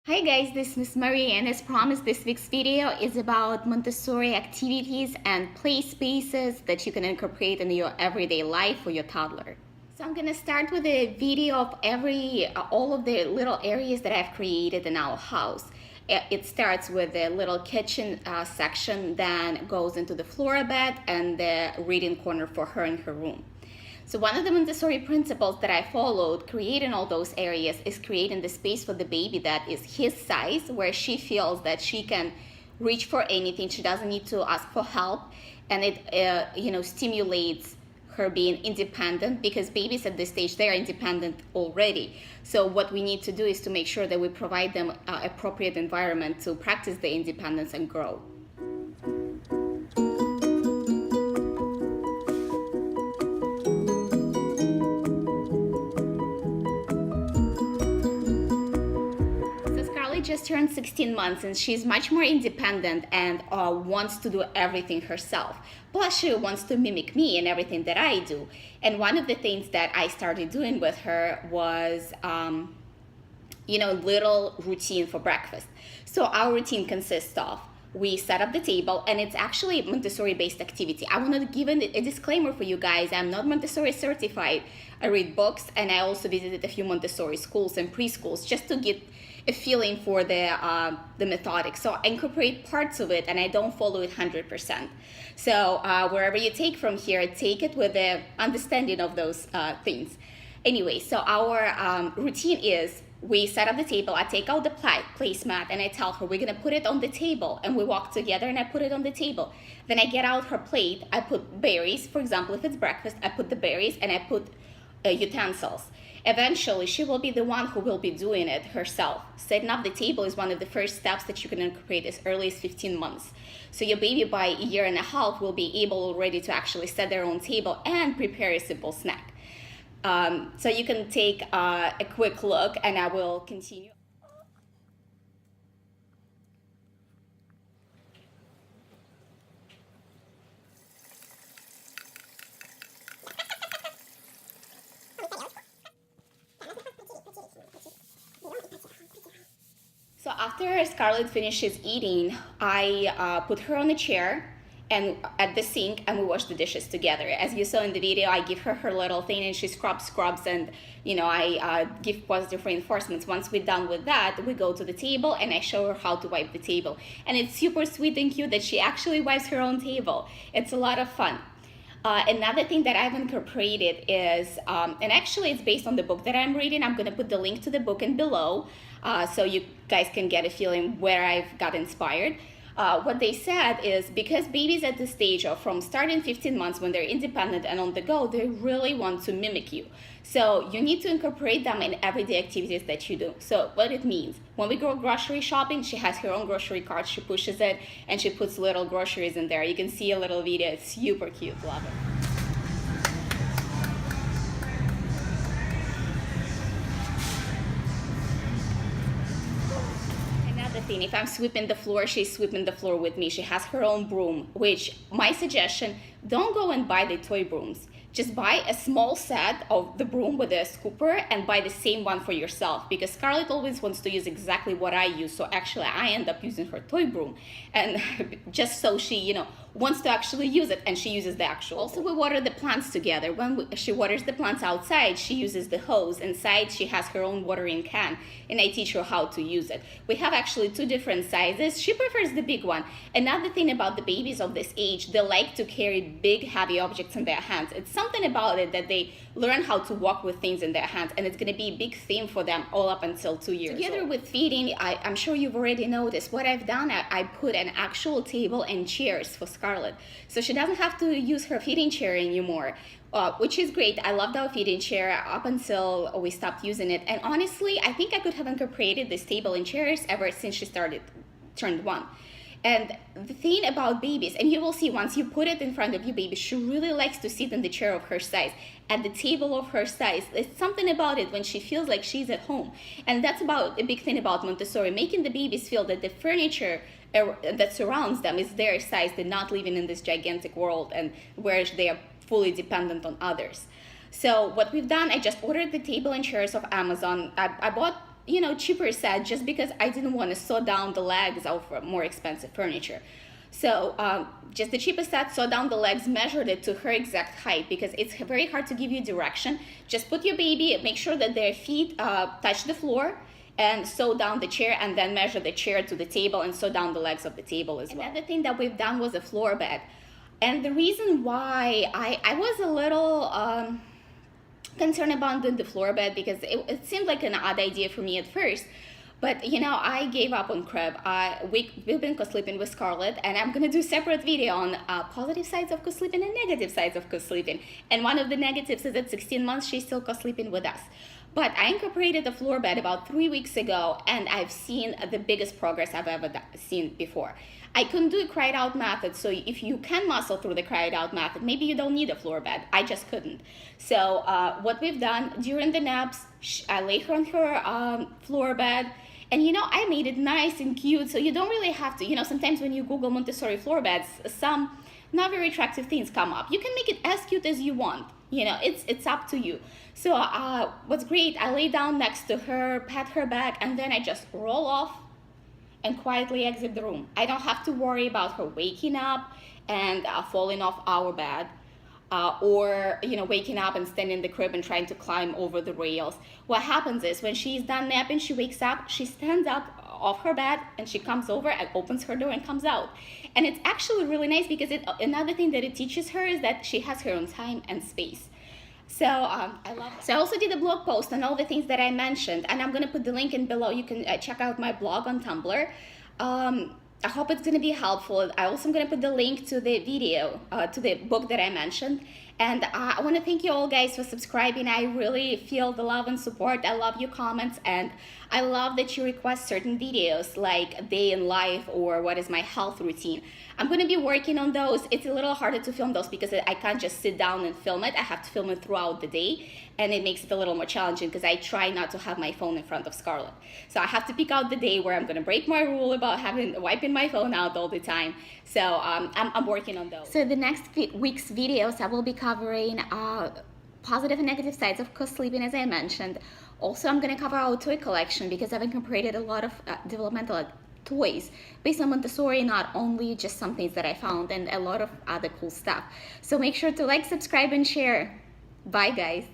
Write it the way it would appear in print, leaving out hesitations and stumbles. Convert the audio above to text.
Hi guys, this is Miss Marie, and as promised, this week's video is about Montessori activities and play spaces that you can incorporate in your everyday life for your toddler. So I'm gonna start with a video of all of the little areas that I've created in our house. It starts with the little kitchen section, then goes into the floor bed and the reading corner for her in her room. So one of the Montessori principles that I followed, creating all those areas, is creating the space for the baby that is his size, where she feels that she can reach for anything. She doesn't need to ask for help, and it stimulates her being independent, because babies at this stage, they are independent already. So what we need to do is to make sure that we provide them appropriate environment to practice their independence and grow. Just turned 16 months and she's much more independent and wants to do everything herself. Plus she wants to mimic me and everything that I do. And one of the things that I started doing with her was little routine for breakfast. So our routine consists of, we set up the table, and it's actually a Montessori based activity. I want to give a disclaimer for you guys. I'm not Montessori certified. I read books, and I also visited a few Montessori schools and preschools just to get a feeling for the methodics. So I incorporate parts of it, and I don't follow it 100%. So wherever you take from here, take it with the understanding of those things. Anyway, so our routine is, we set up the table, I take out the placemat, and I tell her we're gonna put it on the table, and we walk together and I put it on the table. Then I get out her plate, I put berries, for example, if it's breakfast, I put the berries and I put utensils. Eventually, she will be the one who will be doing it herself. Setting up the table is one of the first steps that you can incorporate as early as 15 months. So your baby by a year and a half will be able already to actually set their own table and prepare a simple snack. So you can take a quick look, and I will continue. So after Scarlett finishes eating, I put her on a chair and at the sink, and we wash the dishes together. As you saw in the video, I give her little thing, and she scrubs, and I give positive reinforcements. Once we're done with that, we go to the table and I show her how to wipe the table. And it's super sweet and cute that she actually wipes her own table. It's a lot of fun. Another thing that I've incorporated is, and actually it's based on the book that I'm reading. I'm going to put the link to the book in below so you guys can get a feeling where I've got inspired. What they said is, because babies at this stage are from starting 15 months, when they're independent and on the go, they really want to mimic you. So you need to incorporate them in everyday activities that you do. So what it means, when we go grocery shopping, she has her own grocery cart, she pushes it, and she puts little groceries in there. You can see a little video, it's super cute, love it. Thing. If I'm sweeping the floor, she's sweeping the floor with me. She has her own broom, which my suggestion, don't go and buy the toy brooms. Just buy a small set of the broom with a scooper and buy the same one for yourself, because Scarlett always wants to use exactly what I use. So actually I end up using her toy broom, and just so she, wants to actually use it, and she uses the actual. Also, we water the plants together. When she waters the plants outside, she uses the hose. Inside, she has her own watering can, and I teach her how to use it. We have actually two different sizes. She prefers the big one. Another thing about the babies of this age, they like to carry big, heavy objects in their hands. It's something about it that they learn how to walk with things in their hands, and it's going to be a big theme for them all up until 2 years. Together with feeding, I'm sure you've already noticed what I've done. I put an actual table and chairs for Scarlett, so she doesn't have to use her feeding chair anymore, which is great. I loved our feeding chair up until we stopped using it, and honestly, I think I could have incorporated this table and chairs ever since she turned 1. And the thing about babies, and you will see once you put it in front of your baby, she really likes to sit in the chair of her size, at the table of her size. It's something about it when she feels like she's at home. And that's about a big thing about Montessori, making the babies feel that the furniture that surrounds them is their size. They're not living in this gigantic world and where they are fully dependent on others. So what we've done, I just ordered the table and chairs of Amazon. I bought cheaper set just because I didn't want to sew down the legs of more expensive furniture. So just the cheapest set, sew down the legs, measured it to her exact height because it's very hard to give you direction. Just put your baby, make sure that their feet touch the floor, and sew down the chair, and then measure the chair to the table and sew down the legs of the table as well. Another thing that we've done was a floor bed. And the reason why I was a little concerned about doing the floor bed because it seemed like an odd idea for me at first. But I gave up on crib. We've been co-sleeping with Scarlett, and I'm gonna do a separate video on positive sides of co-sleeping and negative sides of co-sleeping. And one of the negatives is at 16 months she's still co-sleeping with us. But I incorporated the floor bed about 3 weeks ago, and I've seen the biggest progress I've ever seen before. I couldn't do a cried out method, so if you can muscle through the cried out method, maybe you don't need a floor bed. I just couldn't. So what we've done during the naps, I lay her on her floor bed, and I made it nice and cute, so you don't really have to, sometimes when you Google Montessori floor beds, some not very attractive things come up. You can make it as cute as you want. It's up to you. So what's great, I lay down next to her, pat her back, and then I just roll off and quietly exit the room. I don't have to worry about her waking up and falling off our bed, or waking up and standing in the crib and trying to climb over the rails. What happens is when she's done napping, she wakes up, she stands up off her bed, and she comes over and opens her door and comes out. And it's actually really nice because another thing that it teaches her is that she has her own time and space. So I love it. So I also did a blog post on all the things that I mentioned, and I'm gonna put the link in below. You can check out my blog on Tumblr. I hope it's gonna be helpful. I also am gonna put the link to the video, to the book that I mentioned. And I want to thank you all guys for subscribing. I really feel the love and support. I love your comments, and I love that you request certain videos like a day in life or what is my health routine. I'm going to be working on those. It's a little harder to film those because I can't just sit down and film it. I have to film it throughout the day, and it makes it a little more challenging because I try not to have my phone in front of Scarlett. So I have to pick out the day where I'm going to break my rule about wiping my phone out all the time. So I'm working on those. So the next week's videos, I will be covering positive and negative sides of co-sleeping, as I mentioned. Also, I'm going to cover our toy collection because I've incorporated a lot of developmental toys based on Montessori, not only just some things that I found, and a lot of other cool stuff. So make sure to like, subscribe, and share. Bye, guys.